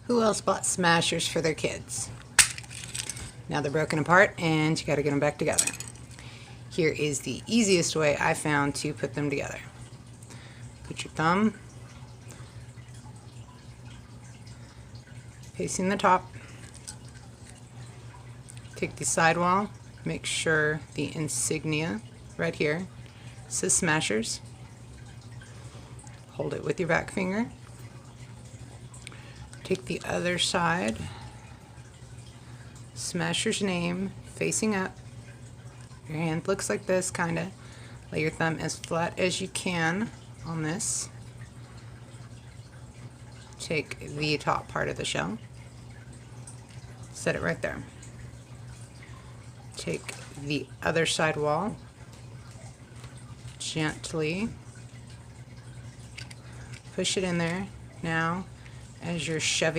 Who else bought Smashers for their kids? Now they're broken apart and you got to get them back together. Here is the easiest way I found to put them together. Put your thumb facing the top. Take the sidewall, make sure the insignia right here says Smashers. Hold it with your back finger. Take the other side, Smasher's name facing up. Your hand looks like this, kinda. Lay your thumb as flat as you can on this. Take the top part of the shell, set it right there. Take the other side wall, gently push it in there. Now, as you're shoving